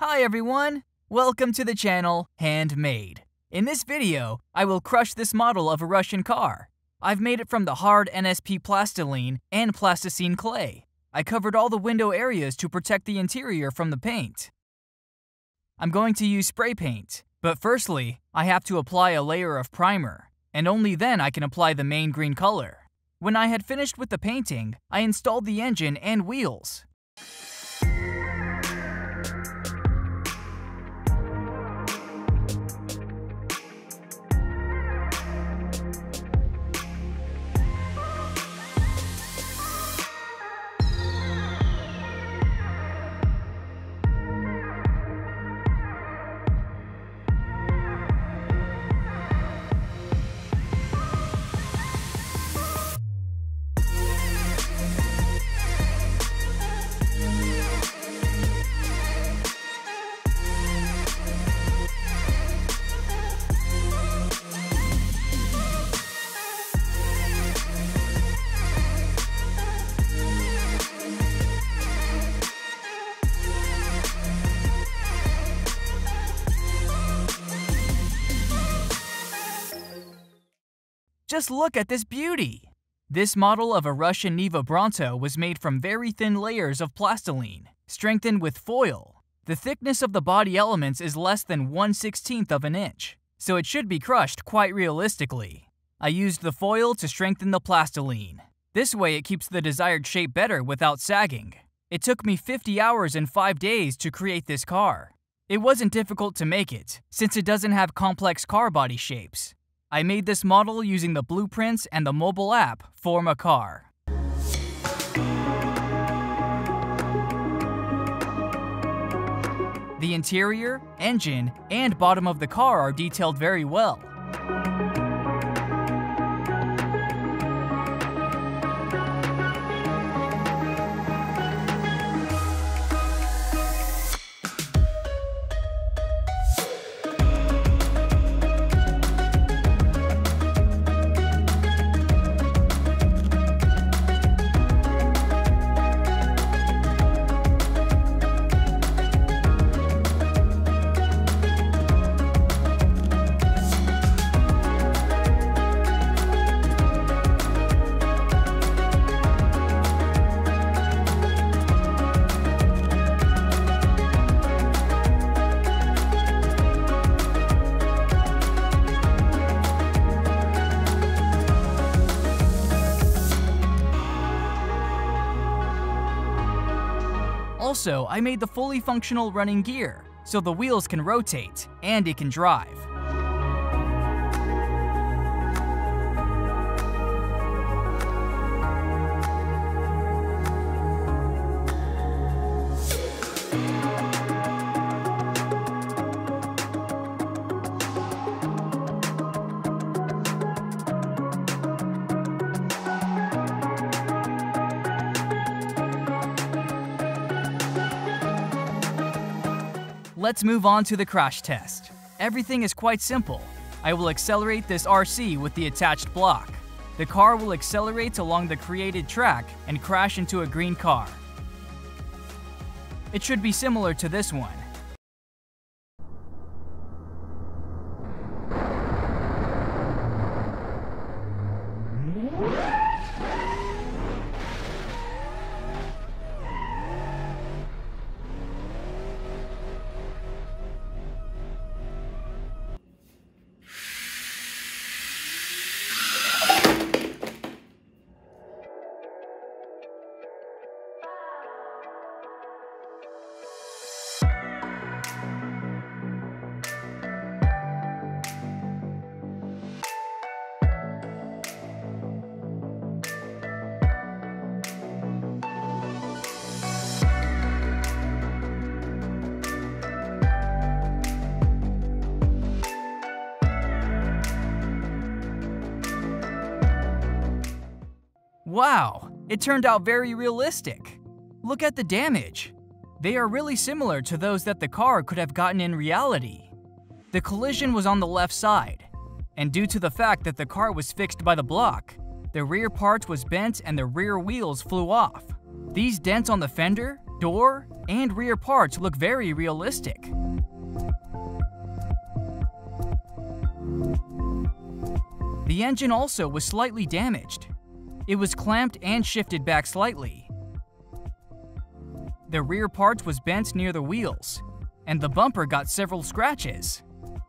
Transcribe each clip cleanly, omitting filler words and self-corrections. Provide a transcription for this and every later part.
Hi everyone! Welcome to the channel Handmade. In this video, I will crush this model of a Russian car. I've made it from the hard NSP Plasticine and Plasticine clay. I covered all the window areas to protect the interior from the paint. I'm going to use spray paint, but firstly, I have to apply a layer of primer, and only then I can apply the main green color. When I had finished with the painting, I installed the engine and wheels. Just look at this beauty! This model of a Russian Niva Bronto was made from very thin layers of plastiline, strengthened with foil. The thickness of the body elements is less than 1/16 of an inch, so it should be crushed quite realistically. I used the foil to strengthen the plastiline. This way it keeps the desired shape better without sagging. It took me 50 hours and 5 days to create this car. It wasn't difficult to make it, since it doesn't have complex car body shapes. I made this model using the blueprints and the mobile app Form a Car. The interior, engine, and bottom of the car are detailed very well. Also, I made the fully functional running gear, so the wheels can rotate, and it can drive. Let's move on to the crash test. Everything is quite simple. I will accelerate this RC with the attached block. The car will accelerate along the created track and crash into a green car. It should be similar to this one. Wow, it turned out very realistic. Look at the damage. They are really similar to those that the car could have gotten in reality. The collision was on the left side, and due to the fact that the car was fixed by the block, the rear part was bent and the rear wheels flew off. These dents on the fender Door and rear parts look very realistic. The engine also was slightly damaged. It was clamped and shifted back slightly. The rear part was bent near the wheels, and the bumper got several scratches.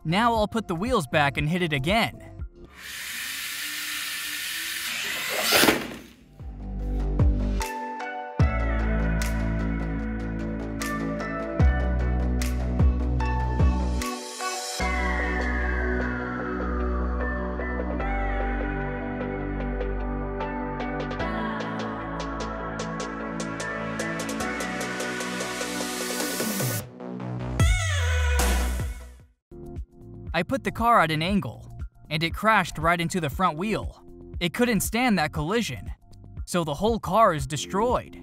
Now I'll put the wheels back and hit it again. I put the car at an angle, and it crashed right into the front wheel. It couldn't stand that collision, so the whole car is destroyed.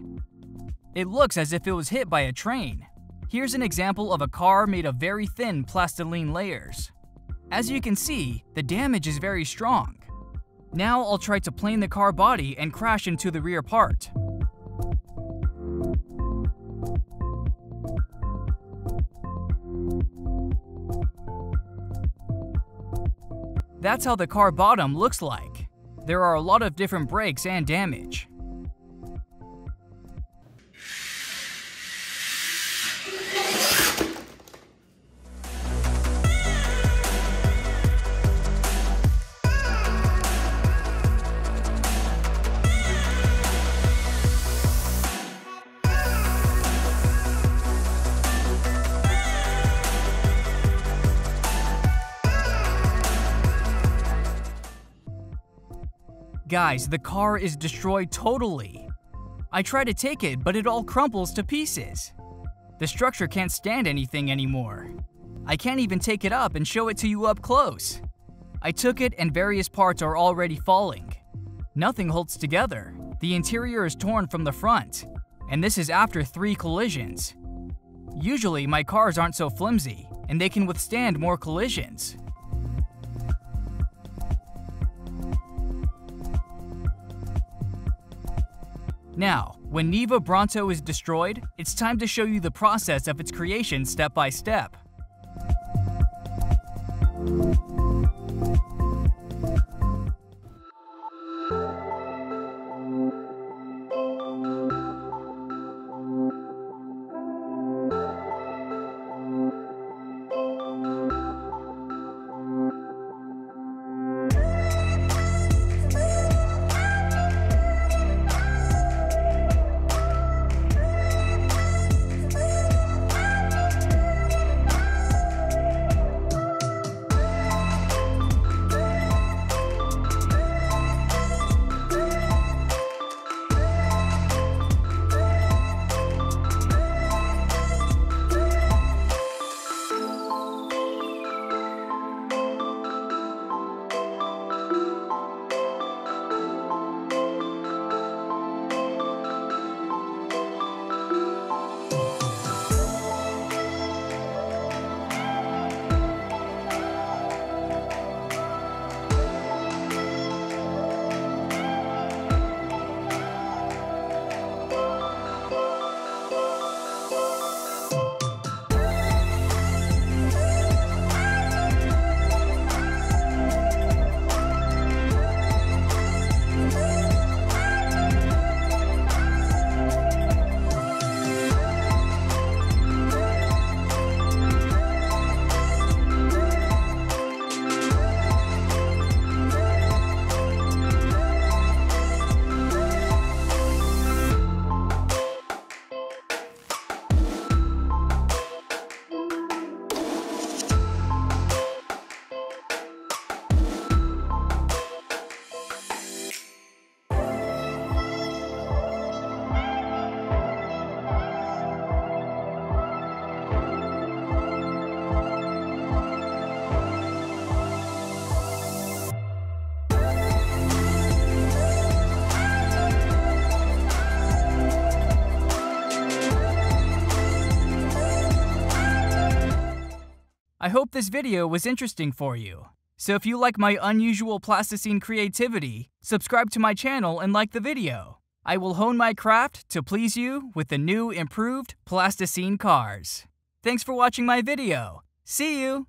It looks as if it was hit by a train. Here's an example of a car made of very thin plasticine layers. As you can see, the damage is very strong. Now I'll try to plane the car body and crash into the rear part. That's how the car bottom looks like. There are a lot of different breaks and damage. Guys, the car is destroyed totally. I try to take it, but it all crumples to pieces. The structure can't stand anything anymore. I can't even take it up and show it to you up close. I took it and various parts are already falling. Nothing holds together. The interior is torn from the front, and this is after 3 collisions. Usually my cars aren't so flimsy, and they can withstand more collisions. Now, when Niva Bronto is destroyed, it's time to show you the process of its creation step by step. I hope this video was interesting for you. So if you like my unusual plasticine creativity, subscribe to my channel and like the video. I will hone my craft to please you with the new improved Plasticine cars. Thanks for watching my video. See you!